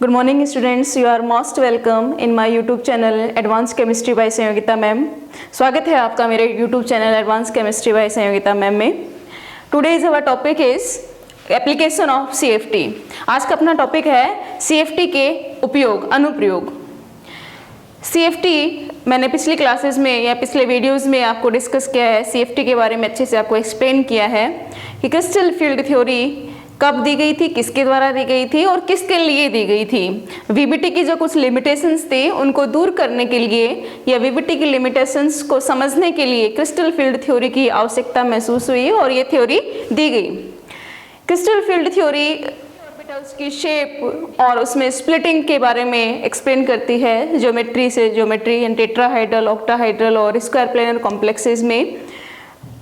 Good morning students, you are most welcome in my YouTube channel Advanced Chemistry by Sanyogita ma'am. स्वागत है आपका मेरे YouTube channel Advanced Chemistry by Sanyogita ma'am में। Today's our topic is application of CFT। आज का अपना topic है CFT के उपयोग, अनुप्रयोग। CFT मैंने पिछली क्लासेस में या पिछले वीडियोस में आपको डिस्कस किया है, CFT के बारे में अच्छे से आपको एक्सप्लेन किया है कि क्रिस्टल फील्ड थ्योरी कब दी गई थी, किसके द्वारा दी गई थी और किसके लिए दी गई थी। VBT की जो कुछ लिमिटेशंस थे उनको दूर करने के लिए या VBT की लिमिटेशंस को समझने के लिए क्रिस्टल फील्ड थ्योरी की आवश्यकता महसूस हुई और ये थ्योरी दी गई। क्रिस्टल फील्ड थ्योरी ऑर्बिटल्स की शेप और उसमें स्प्लिटिंग के बारे में एक्सप्लेन करती है, ज्योमेट्री से ज्योमेट्री एंड टेट्राहाइड्रल, ऑक्टाहाइड्रल और स्क्वायर प्लेनर कॉम्प्लेक्सेस में।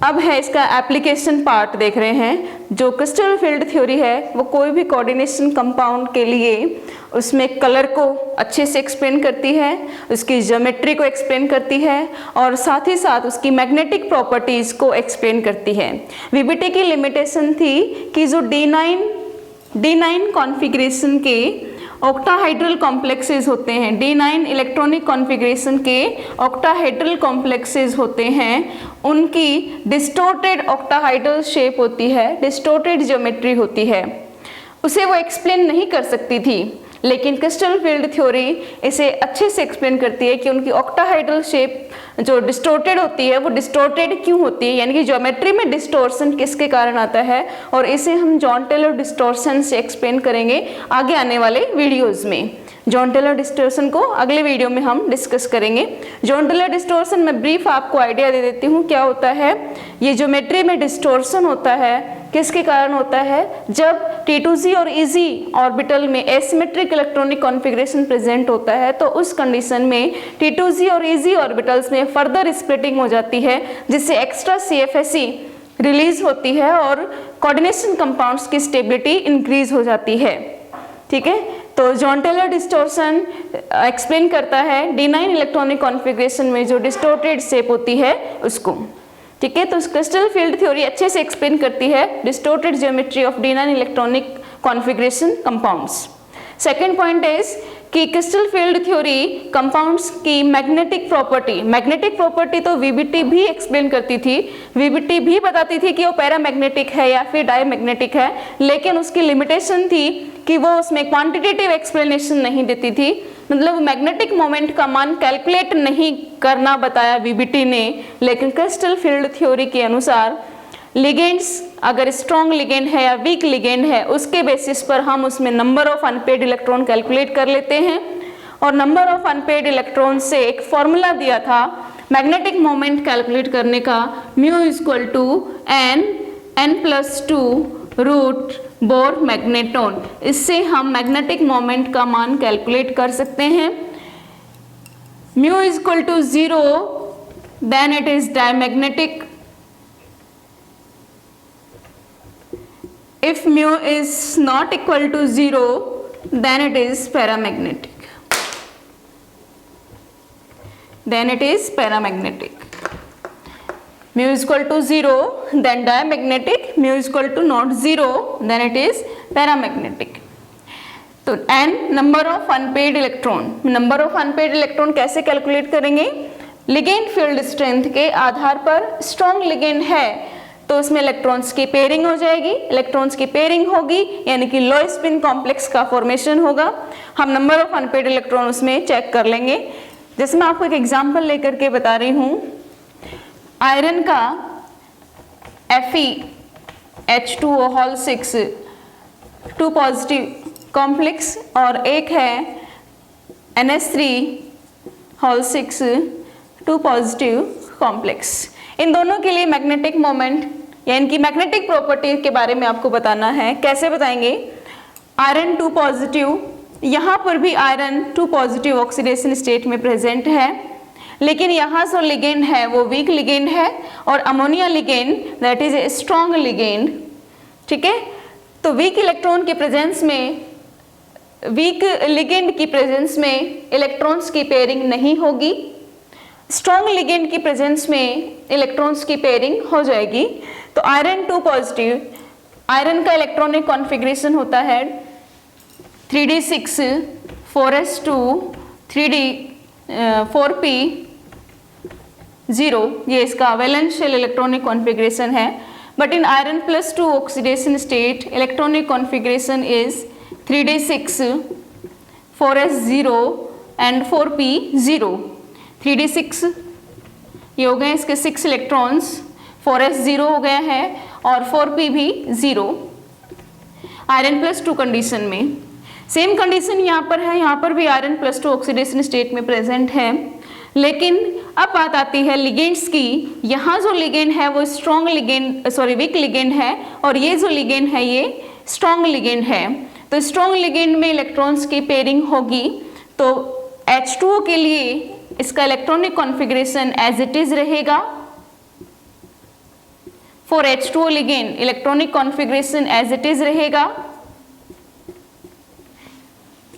अब है इसका एप्लीकेशन पार्ट देख रहे हैं। जो क्रिस्टल फील्ड थ्योरी है वो कोई भी कोऑर्डिनेशन कंपाउंड के लिए उसमें कलर को अच्छे से एक्सप्लेन करती है, उसकी ज्योमेट्री को एक्सप्लेन करती है और साथ ही साथ उसकी मैग्नेटिक प्रॉपर्टीज को एक्सप्लेन करती है। VBT की लिमिटेशन थी कि जो D9 कॉन्फ़िगरेशन के ऑक्टाहाइड्रल कॉम्प्लेक्सेस होते हैं, D9 इलेक्ट्रॉनिक कॉन्फ़िगरेशन के ऑक्टाहाइड्रल कॉम्प्लेक्सेस होते हैं, उनकी डिस्टोर्टेड ऑक्टाहाइड्रल शेप होती है, डिस्टोर्टेड ज्योमेट्री होती है, उसे वो एक्सप्लेन नहीं कर सकती थी। लेकिन क्रिस्टल फील्ड थ्योरी इसे अच्छे से एक्सप्लेन करती है कि उनकी ऑक्टाहाइड्रल शेप जो डिस्टोर्टेड होती है वो डिस्टोर्टेड क्यों होती है, यानी कि ज्योमेट्री में डिस्टोर्शन किसके कारण आता है, और इसे हम जॉन टेलर डिस्टोर्शन से एक्सप्लेन करेंगे आगे आने वाले वीडियोज़ में। जॉन टेलर डिस्टोर्शन को अगले वीडियो में हम डिस्कस करेंगे। जॉन टेलर डिस्टोर्शन में ब्रीफ आपको आइडिया दे देती हूँ क्या होता है। ये ज्योमेट्री में डिस्टोर्शन होता है किसके कारण होता है, जब T2Z और EZ ऑर्बिटल में एसिमेट्रिक इलेक्ट्रॉनिक कॉन्फ़िगरेशन प्रेजेंट होता है तो उस कंडीशन में T2Z और EZ ऑर्बिटल्स में फर्दर स्प्लिटिंग हो जाती है जिससे एक्स्ट्रा CFSE रिलीज होती है और कोऑर्डिनेशन कंपाउंड्स की स्टेबिलिटी इंक्रीज हो जाती है। ठीक है, तो जॉन टेलर डिस्टोर्शन एक्सप्लेन करता है D9 इलेक्ट्रॉनिक कॉन्फ़िगरेशन में जो डिस्टोर्टेड शेप होती है उसको। ठीक है, तो क्रिस्टल फील्ड थ्योरी अच्छे से एक्सप्लेन करती है distorted geometry of D9 electronic configuration compounds. Second point is कि क्रिस्टल फील्ड थ्योरी कंपाउंड्स की मैग्नेटिक प्रॉपर्टी तो VBT भी एक्सप्लेन करती थी, VBT भी बताती थी कि वो पैरामैग्नेटिक है या फिर डायमैग्नेटिक है, लेकिन उसकी लिमिटेशन थी कि वो उसमें क्वांटिटेटिव एक्सप्लेनेशन नहीं देती थी, मतलब मैग्नेटिक मोमेंट का मान कैलकुलेट नहीं करना बताया VBT ने। लेकिन क्रिस्टल फील्ड थ्योरी के अनुसार लिगेंड्स अगर स्ट्रॉन्ग लिगेंड है या वीक लिगेंड है उसके बेसिस पर हम उसमें number of unpaired electron calculate कर लेते हैं, और नंबर ऑफ अनपेड इलेक्ट्रॉन से एक फॉर्मूला दिया था मैग्नेटिक मोमेंट कैलकुलेट करने का, mu equal to n+2 root Bohr magneton. इससे हम मैग्नेटिक मोमेंट का मान कैलकुलेट कर सकते हैं। Mu equal to 0 then it is diamagnetic, if mu is not equal to 0 then it is paramagnetic, mu is equal to 0 then diamagnetic, mu is equal to not 0 then it is paramagnetic। तो n number of unpaired electron कैसे calculate करेंगे, ligand field strength के आधार पर strong ligand है तो उसमें electrons की pairing हो जाएगी, इलेक्ट्रॉन्स की पेयरिंग होगी यानी कि लो स्पिन कॉम्प्लेक्स का फॉर्मेशन होगा। हम नंबर ऑफ अनपेड इलेक्ट्रॉन उसमें चेक कर लेंगे। जैसे मैं आपको एक एग्जांपल लेकर के बता रही हूँ, आयरन का FeH2O6 2 पॉजिटिव कॉम्प्लेक्स और एक है NH3O6 2 पॉजिटिव कॉम्प्लेक्स। इन दोनों के लिए मैग्नेटिक मोमेंट या इनकी मैग्नेटिक प्रॉपर्टी के बारे में आपको बताना है। कैसे बताएंगे, आयरन 2 पॉजिटिव, यहाँ पर भी आयरन 2 पॉजिटिव ऑक्सीडेशन स्टेट में प्रेजेंट है, लेकिन यहाँ जो लिगेंड है वो वीक लिगेंड है और ammonia ligand that is a strong ligand. ठीक है, तो वीक इलेक्ट्रॉन के प्रेजेंस में, वीक लिगेंड की प्रेजेंस में इलेक्ट्रॉन्स की पेयरिंग नहीं होगी, स्ट्रॉन्ग लिगेंड की प्रेजेंस में इलेक्ट्रॉन्स की पेयरिंग हो जाएगी। तो आयरन 2 पॉजिटिव, आयरन का इलेक्ट्रॉनिक कॉन्फ़िगरेशन होता है 3d6 4s2 3d 4p 0, ये इसका वैलेंशियल इलेक्ट्रॉनिक कॉन्फ़िगरेशन है. But in iron +2 oxidation state electronic configuration is 3d6 4s0 and 4p0. 3d6 ये हो गए इसके 6 इलेक्ट्रॉन्स, 4s0 हो गया है और 4p भी 0 आयरन +2 कंडीशन में. सेम कंडीशन यहाँ पर है, यहाँ पर भी आयरन +2 ऑक्सीडेशन स्टेट में प्रेजेंट है. लेकिन अब बात आती है लिगेंड्स की. यहाँ जो लिगेंड है वो स्ट्रॉन्ग लिगेंड वीक लिगेंड है और ये जो लिगेंड है ये स्ट्रॉन्ग लिगेंड है. तो स्ट्रॉन्ग लिगेंड में इलेक्ट्रॉन्स की पेयरिंग होगी. तो H2O के लिए इसका electronic configuration as it is रहेगा. For H2O ligand electronic configuration as it is रहेगा.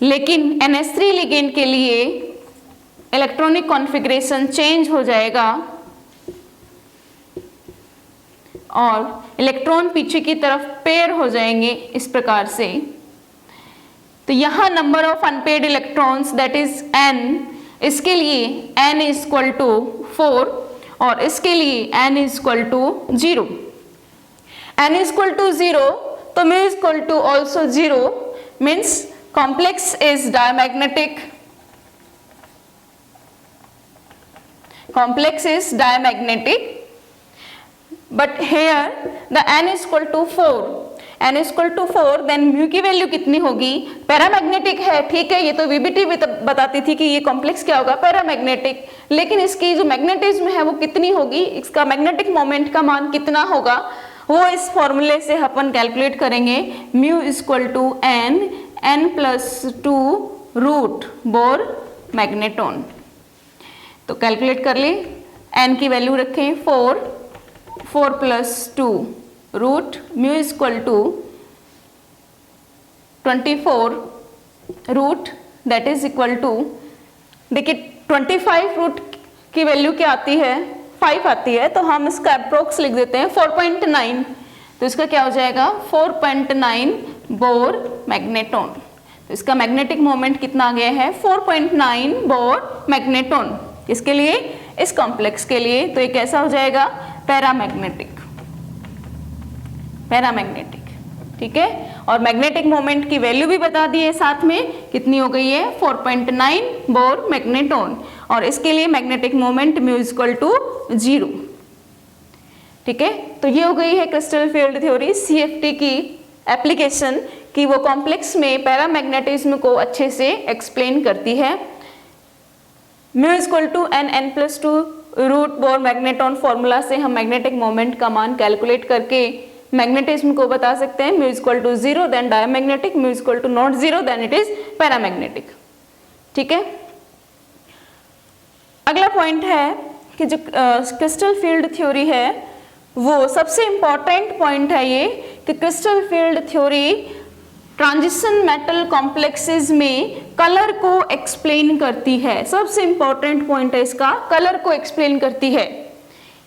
लेकिन NH3 लिगेंड के लिए इलेक्ट्रॉनिक कॉन्फ़िगरेशन चेंज हो जाएगा और इलेक्ट्रॉन पीछे की तरफ पेयर हो जाएंगे इस प्रकार से. तो यहाँ number of unpaired electrons that is n, इसके लिए n = 4 और इसके लिए n = 0. n = 0 तो μ = also 0 means complex is diamagnetic. Complex is diamagnetic, but here the n = 4. n = 4 then mu की वैल्यू कितनी होगी? पैरामैग्नेटिक है, ठीक है, ये तो वीबीटी बताती थी कि ये कॉम्प्लेक्स क्या होगा, पैरामैग्नेटिक. लेकिन इसकी जो मैग्नेटिज्म है वो कितनी होगी, इसका मैग्नेटिक मोमेंट का मान कितना होगा, वो इस फॉर्मूले से अपन कैलकुलेट करेंगे. Mu = n + 2 Bohr magneton. तो कैलकुलेट कर ले. n की वैल्यू रखें 4 + 2 mu = 24 that is equal to, देखिए 25 की वैल्यू क्या आती है, 5 आती है. तो हम इसका अप्रोक्स लिख देते हैं 4.9. तो इसका क्या हो जाएगा 4.9 बोर मैग्नेटॉन. तो इसका मैग्नेटिक मोमेंट कितना आ गया है 4.9 बोर मैग्नेटॉन. इसके लिए इस कॉम्प्लेक्स के लिए तो ये कैसा हो जाएगा पैरामैग्नेटिक. ठीक है. और मैग्नेटिक मोमेंट की वैल्यू भी बता दी है साथ में, कितनी हो गई है 4.9 बोर मैग्नेटॉन. और इसके लिए मैग्नेटिक मोमेंट म्यू = 0. ठीक है. तो ये हो गई है क्रिस्टल फील्ड थ्योरी CFT की एप्लीकेशन कि वो कॉम्प्लेक्स में पैरामैग्नेटिज्म को अच्छे से एक्सप्लेन करती है. Mu = n + 2 Bohr magneton formula से हम मैग्नेटिक मोमेंट का मान कैलकुलेट करके मैग्नेटिज्म को बता सकते हैं. Mu = 0 then diamagnetic, mu = not 0 then it is paramagnetic. ठीक है. अगला पॉइंट है कि जो क्रिस्टल फील्ड थ्योरी है वो सबसे इंपॉर्टेंट पॉइंट है ये कि crystal field theory transition metal complexes में कलर को एक्सप्लेन करती है. सबसे इंपॉर्टेंट पॉइंट है इसका, कलर को एक्सप्लेन करती है.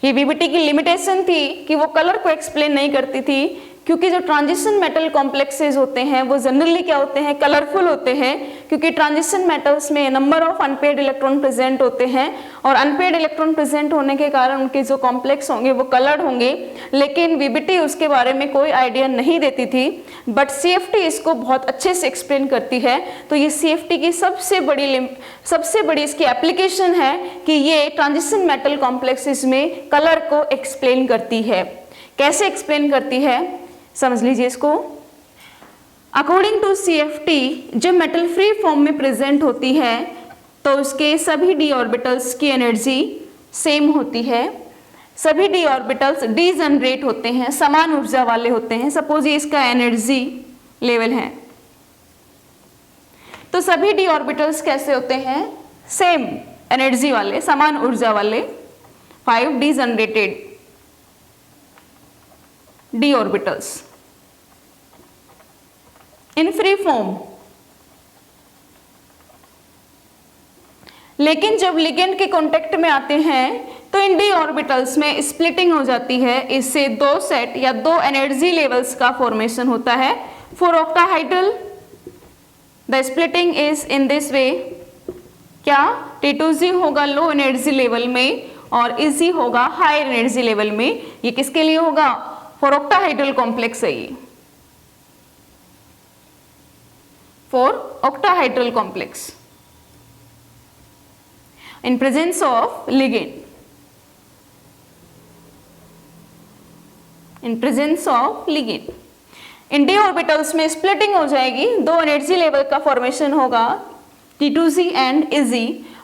ये वीबीटी की लिमिटेशन थी कि वो कलर को एक्सप्लेन नहीं करती थी, क्योंकि जो ट्रांजिशन मेटल कॉम्प्लेक्सेस होते हैं वो जनरली क्या होते हैं कलरफुल होते हैं. क्योंकि ट्रांजिशन मेटल्स में number of unpaired electron present होते हैं और अनपेयर्ड इलेक्ट्रॉन प्रेजेंट होने के कारण उनके जो कॉम्प्लेक्स होंगे वो कलर्ड होंगे. लेकिन वीबीटी उसके बारे में कोई आइडिया नहीं देती थी, बट CFT इसको बहुत अच्छे से एक्सप्लेन करती है. तो ये CFT की सबसे बड़ी इसकी एप्लीकेशन है कि ये ट्रांजिशन मेटल कॉम्प्लेक्सेस में कलर को एक्सप्लेन करती है. कैसे एक्सप्लेन करती है समझ लीजिए इसको. अकॉर्डिंग टू CFT जब मेटल फ्री फॉर्म में प्रेजेंट होती है तो उसके सभी d ऑर्बिटल्स की एनर्जी सेम होती है. सभी d ऑर्बिटल्स डीजनरेट होते हैं, समान ऊर्जा वाले होते हैं. सपोज ये इसका एनर्जी लेवल है तो सभी d ऑर्बिटल्स कैसे होते हैं सेम एनर्जी वाले, समान ऊर्जा वाले. 5 degenerated d orbitals in free form. लेकिन जब लिगेंड के कांटेक्ट में आते हैं तो इन d ऑर्बिटल्स में स्प्लिटिंग हो जाती है. इससे 2 सेट या 2 एनर्जी लेवल्स का फॉर्मेशन होता है. 4 octahedral the splitting is in this way, क्या T2Z होगा लो एनर्जी लेवल में और EZ होगा हायर एनर्जी लेवल में। ये किसके लिए होगा? फॉर ऑक्टाहाइड्रल कॉम्प्लेक्स है ये, for octahedral complex in presence of ligand, in presence of ligand. In d orbitals में स्प्लिटिंग हो जाएगी, दो एनर्जी लेवल का फॉर्मेशन होगा T2Z एंड EZ,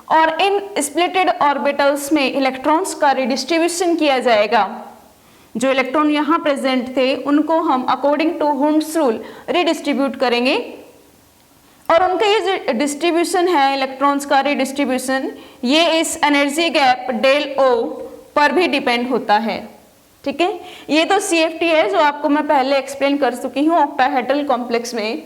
और इन स्प्लिटेड ऑर्बिटल्स में इलेक्ट्रॉन्स का रिडिस्ट्रीब्यूशन किया जाएगा। जो इलेक्ट्रॉन यहाँ प्रेजेंट थे उनको हम according to Hund's rule redistribute करेंगे, और उनका ये जो डिस्ट्रीब्यूशन है इलेक्ट्रॉन्स का रिडिस्ट्रीब्यूशन, ये इस एनर्जी गैप डेल O पर भी डिपेंड होता है। ठीक है, ये तो CFT है जो आपको मैं पहले एक्सप्लेन कर चुकी हूँ ऑक्टाहेड्रल कॉम्प्लेक्स में।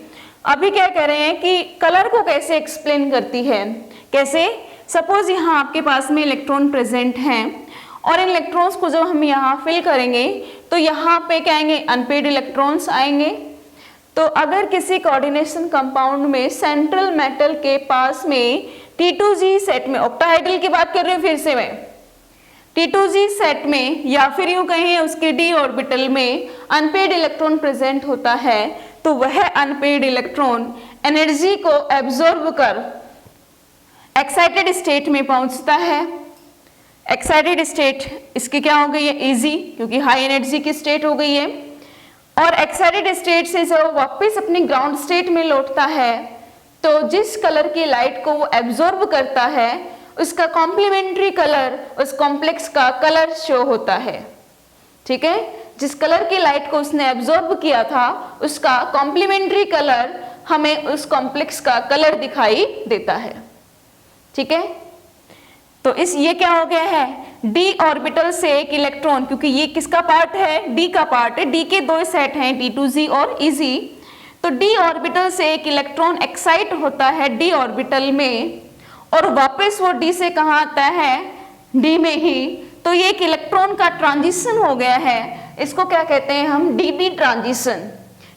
अभी क्या कह रहे हैं कि कलर को कैसे एक्सप्लेन करती है, कैसे? सपोज यहाँ आपके पास में इलेक्ट्रॉन प्रेजेंट हैं और इन इलेक्ट्रॉन्स को जब हम यहाँ फिल करेंगे तो यहाँ पे क्या आएंगे? अनपेड इलेक्ट्रॉन्स आएंगे। तो अगर किसी कोऑर्डिनेशन कंपाउंड में सेंट्रल मेटल के पास में T2Z सेट में, ऑक्टाहाइड्रल की बात कर रही हूँ फिर से मैं, T2Z सेट में या फिर यूं कहें उसके d ऑर्बिटल में अनपेड इलेक्ट्रॉन प्रेजेंट होता है, तो वह अनपेड इलेक्ट्रॉन एनर्जी को एब्जॉर्ब कर एक्साइटेड स्टेट में पहुंचता है। एक्साइटेड स्टेट इसकी क्या हो गई है? EZ, क्योंकि हाई एनर्जी की स्टेट हो गई है। और एक्साइटेड स्टेट से जब वापस अपनी ग्राउंड स्टेट में लौटता है तो जिस कलर की लाइट को वो एब्जॉर्ब करता है उसका कॉम्प्लीमेंट्री कलर उस कॉम्प्लेक्स का कलर शो होता है। ठीक है, जिस कलर की लाइट को उसने एब्जॉर्ब किया था उसका कॉम्प्लीमेंट्री कलर हमें उस कॉम्प्लेक्स का कलर दिखाई देता है। ठीक है, तो इस ये क्या हो गया है? d ऑर्बिटल से एक इलेक्ट्रॉन, क्योंकि ये किसका पार्ट है? d का पार्ट है, d के दो सेट हैं T2Z और EZ, तो d ऑर्बिटल से एक इलेक्ट्रॉन एक्साइट होता है d ऑर्बिटल में और वापस वो d से कहाँ आता है? d में ही। तो ये एक इलेक्ट्रॉन का ट्रांजिशन हो गया है, इसको क्या कहते हैं हम? dd transition.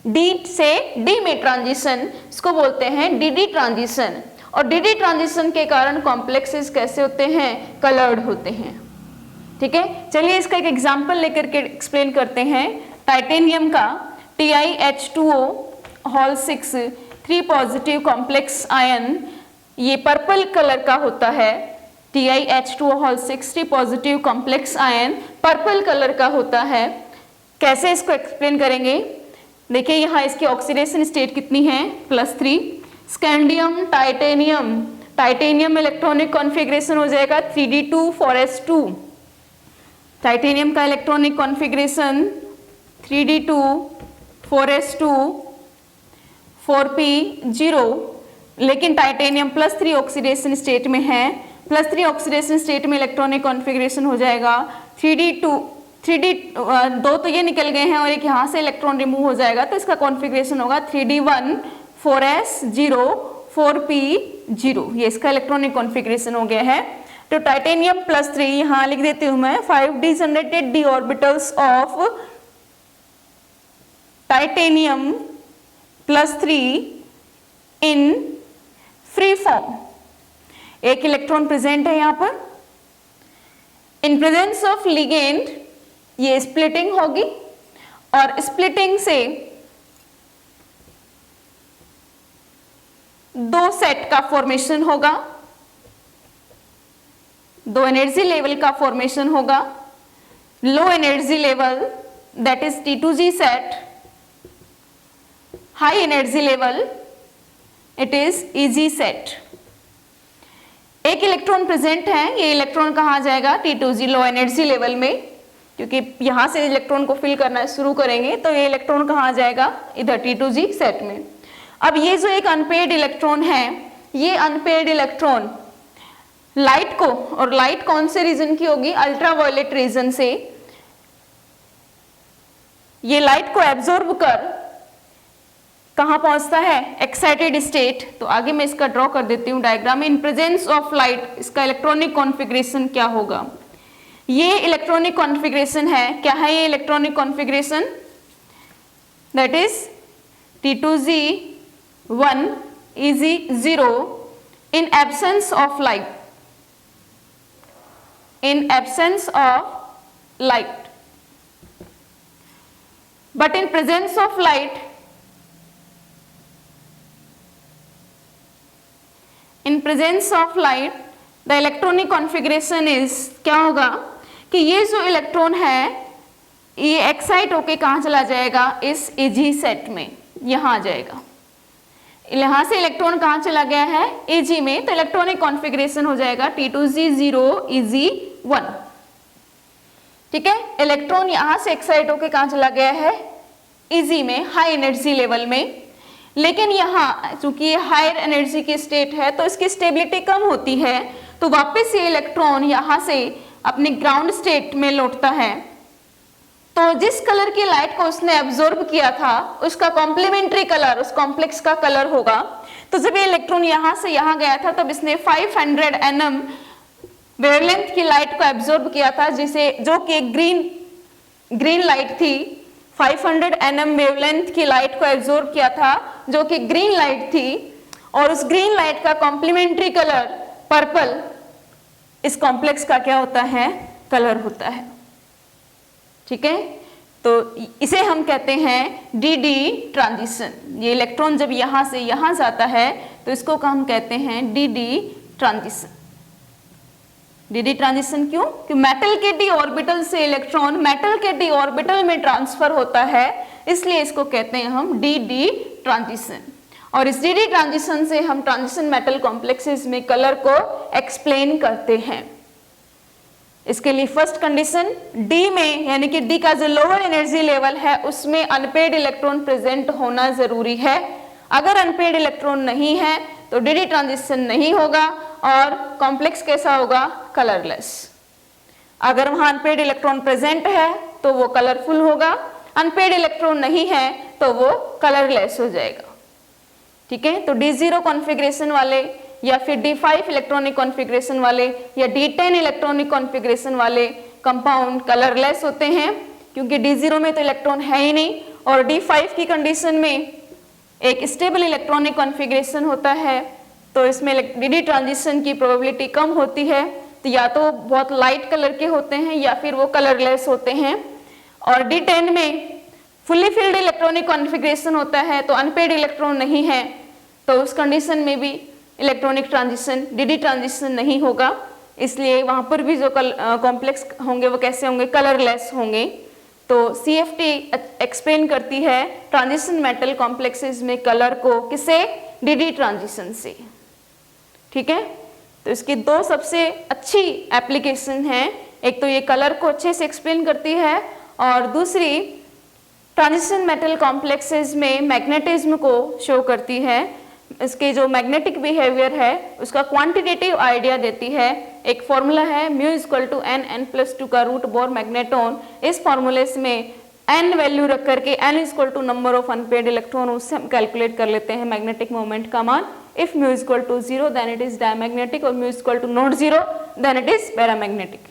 d से d में ट्रांजिशन, इसको बोलते हैं dd ट्रांजिशन। और dd ट्रांजिशन के कारण कॉम्प्लेक्सेस कैसे होते हैं? कलर्ड होते हैं। ठीक है, चलिए इसका एक एग्जांपल लेकर के एक्सप्लेन करते हैं। टाइटेनियम का TiH2O whole 6 3 positive complex ion, ये पर्पल कलर का होता है। TiH2O whole 6 3 positive complex ion purple colour का होता है। कैसे इसको एक्सप्लेन करेंगे? देखिए यहाँ इसकी ऑक्सीडेशन स्टेट कितनी है? +3। Scandium titanium, titanium electronic configuration हो जाएगा 3d2 4s2। टाइटेनियम का electronic configuration 3d2 4s2 4p0, लेकिन टाइटेनियम +3 ऑक्सीडेशन स्टेट में है। +3 ऑक्सीडेशन स्टेट में इलेक्ट्रॉनिक कॉन्फ़िगरेशन हो जाएगा 3d2 दो तो ये निकल गए हैं और एक यहाँ से इलेक्ट्रॉन रिमूव हो जाएगा, तो इसका कॉन्फ़िगरेशन होगा 3d1 4s0 4p0। ये इसका इलेक्ट्रॉनिक कॉन्फ़िगरेशन हो गया है। तो टाइटेनियम +3 यहाँ लिख देती हूँ मैं 5d generated d orbitals of titanium +3 in free form. एक इलेक्ट्रॉन प्रेजेंट है यहाँ पर, इन प्रेजेंस ऑफ लिगेंड ये स्प्लिटिंग होगी और स्प्लिटिंग से दो सेट का फॉर्मेशन होगा, दो एनर्जी लेवल का फॉर्मेशन होगा। Low energy level that is T2Z set, high energy level it is EZ set. एक इलेक्ट्रॉन प्रेजेंट है, ये इलेक्ट्रॉन कहाँ जाएगा? T2Z लो एनर्जी लेवल में, क्योंकि यहां से इलेक्ट्रॉन को फिल करना शुरू करेंगे तो ये इलेक्ट्रॉन कहाँ जाएगा? इधर T2Z सेट में। अब ये जो एक अनपेड इलेक्ट्रॉन है, ये अनपेड इलेक्ट्रॉन लाइट को, और लाइट कौन से रीजन की होगी? अल्ट्रावायलेट रीजन से, ये लाइट को एब्जॉर्ब कर कहां पहुंचता है? Excited state. तो आगे मैं इसका ड्रॉ कर देती हूं डायग्राम में। इन प्रेजेंस ऑफ लाइट इसका इलेक्ट्रॉनिक कॉन्फ़िगरेशन क्या होगा? ये इलेक्ट्रॉनिक कॉन्फ़िगरेशन है, क्या है ये electronic configuration? That is T2Z1 Eg0 in absence of light. In absence of light. But in presence of light, in presence of light, the electronic configuration is, क्या होगा कि ये जो इलेक्ट्रॉन है ये एक्साइट होके कहाँ चला जाएगा, इस Eg सेट में, यहाँ आ जाएगा। यहाँ से इलेक्ट्रॉन कहाँ चला गया है, Eg में, तो इलेक्ट्रॉनिक कॉन्फ़िगरेशन हो जाएगा T2G0 Eg1। ठीक है, इलेक्ट्रॉन यहाँ से एक्साइट होके कहाँ चला गया है, Eg में, हाई एनर्जी लेवल में। लेकिन यहाँ चूंकि ये हायर एनर्जी की स्टेट है तो इसकी स्टेबिलिटी कम होती है, तो वापस ये इलेक्ट्रॉन यहाँ से अपने ग्राउंड स्टेट में लौटता है। तो जिस कलर की लाइट को उसने एब्जॉर्ब किया था उसका कॉम्प्लीमेंट्री कलर उस कॉम्प्लेक्स का कलर होगा। तो जब ये इलेक्ट्रॉन यहाँ से यहाँ गया था तब इसने 500 nm वेवलेंथ की लाइट को एब्जॉर्ब किया था, जिसे जो कि ग्रीन लाइट थी। 500 nm वेवलेंथ की लाइट को एब्जॉर्ब किया था जो कि ग्रीन लाइट थी, और उस ग्रीन लाइट का कॉम्प्लीमेंट्री कलर पर्पल इस कॉम्प्लेक्स का क्या होता है, कलर होता है। ठीक है, तो इसे हम कहते हैं डी ट्रांजिशन। ये इलेक्ट्रॉन जब यहां से यहां जाता है तो इसको हम कहते हैं डी ट्रांजिशन। डी ट्रांजिशन क्यों? कि मेटल के डी ऑर्बिटल से इलेक्ट्रॉन मेटल के डी ऑर्बिटल में ट्रांसफर होता है, इसलिए इसको कहते हैं हम डी ट्रांजिशन। और इस डी ट्रांजिशन से हम ट्रांजिशन मेटल कॉम्प्लेक्सेस में कलर को एक्सप्लेन करते हैं। इसके लिए फर्स्ट कंडीशन डी में, यानी कि डी का जो लोअर एनर्जी लेवल है उसमें अनपेड इलेक्ट्रॉन प्रेजेंट होना जरूरी है। अगर अनपेड इलेक्ट्रॉन नहीं है तो डी ट्रांजिशन नहीं होगा और कॉम्प्लेक्स कैसा होगा, कलरलेस। अगर वहां अनपेड इलेक्ट्रॉन प्रेजेंट है तो वो कलरफुल होगा, अनपेड इलेक्ट्रॉन नहीं है तो वो कलरलेस हो जाएगा। ठीक है, तो D0 कॉन्फ़िगरेशन वाले या फिर D5 इलेक्ट्रॉनिक कॉन्फ़िगरेशन वाले या D10 इलेक्ट्रॉनिक कॉन्फ़िगरेशन वाले कंपाउंड कलरलेस होते हैं, क्योंकि D0 में तो इलेक्ट्रॉन है ही नहीं, और D5 की कंडीशन में एक स्टेबल इलेक्ट्रॉनिक कॉन्फ़िगरेशन होता है, तो इसमें डी ट्रांजिशन की प्रोबेबिलिटी कम होती है। तो या तो बहुत लाइट कलर के होते हैं या फिर वो कलरलेस होते हैं। और D10 में फुल्ली फिल्ड इलेक्ट्रॉनिक कॉन्फ़िगरेशन होता है, तो अनपेड इलेक्ट्रॉन नहीं है, तो उस कंडीशन में भी इलेक्ट्रॉनिक ट्रांजिशन डी ट्रांजिशन नहीं होगा। इसलिए वहाँ पर भी जो कॉम्प्लेक्स होंगे वो कैसे होंगे, कलरलेस होंगे। तो CFT एक्सप्लेन करती है ट्रांजिशन मेटल कॉम्प्लेक्सेस में कलर को, किसे, डी ट्रांजिशन से। ठीक है, तो इसकी दो सबसे अच्छी एप्लीकेशन है, एक तो ये कलर को अच्छे से एक्सप्लेन करती है और दूसरी ट्रांजिशन मेटल कॉम्प्लेक्सेस में मैग्नेटिज्म को शो करती है। इसके जो मैग्नेटिक बिहेवियर है उसका क्वांटिटेटिव आइडिया देती है। एक फॉर्मूला है μ=n+2 का रूट बोर मैग्नेटॉन। इस फॉर्मूले में n वैल्यू रख करके n number of unpaired electron, उससे हम कैलकुलेट कर लेते हैं मैग्नेटिक मोमेंट का मान। If μ=0 then it is diamagnetic और μ=0 देन इट इज पैरामैग्नेटिक।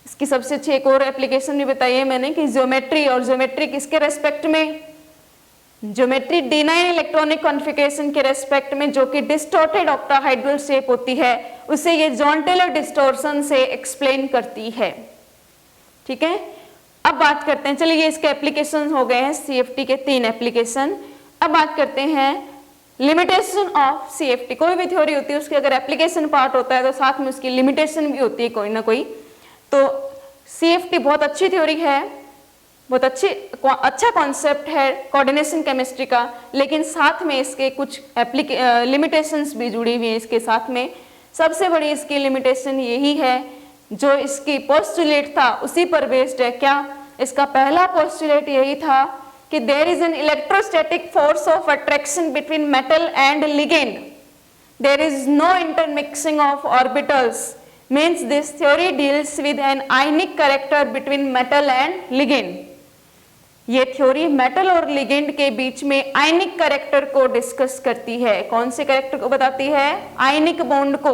इसकी सबसे अच्छी एक और एप्लीकेशन भी बताई है मैंने कि ज्योमेट्री, और ज्योमेट्री किसके रेस्पेक्ट में, ज्योमेट्री D9 इलेक्ट्रॉनिक कॉन्फ़िगरेशन के रेस्पेक्ट में, जो कि डिस्टॉर्टेड ऑक्टाहाइड्रल शेप होती है, उसे ये जॉन टेलर डिस्टॉर्शन से एक्सप्लेन करती है। ठीक है, अब बात करते हैं, चलिए ये इसके एप्लीकेशन हो गए हैं CFT के 3 एप्लीकेशन। अब बात करते हैं लिमिटेशन ऑफ CFT। कोई भी थ्योरी होती है उसकी अगर एप्लीकेशन पार्ट होता है तो साथ में उसकी लिमिटेशन भी होती है कोई ना कोई। तो CFT बहुत अच्छी थ्योरी है, बहुत अच्छा कॉन्सेप्ट है कोऑर्डिनेशन केमिस्ट्री का, लेकिन साथ में इसके कुछ लिमिटेशंस भी जुड़ी हुई हैं इसके साथ में। सबसे बड़ी इसकी लिमिटेशन यही है, जो इसकी पोस्टुलेट था उसी पर बेस्ड है। क्या? इसका पहला पोस्टुलेट यही था कि there is an electrostatic force of attraction between metal and ligand, there is no intermixing of orbitals, means this theory deals with an ionic character between metal and ligand। ये theory metal और ligand के बीच में आयनिक character को discuss करती है। कौन से character को बताती है? आयनिक बॉन्ड को।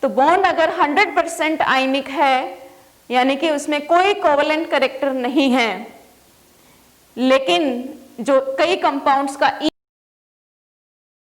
तो बॉन्ड अगर 100% आयनिक है, यानी कि उसमें कोई कोवलेंट कैरेक्टर नहीं है, लेकिन जो कई कंपाउंड्स का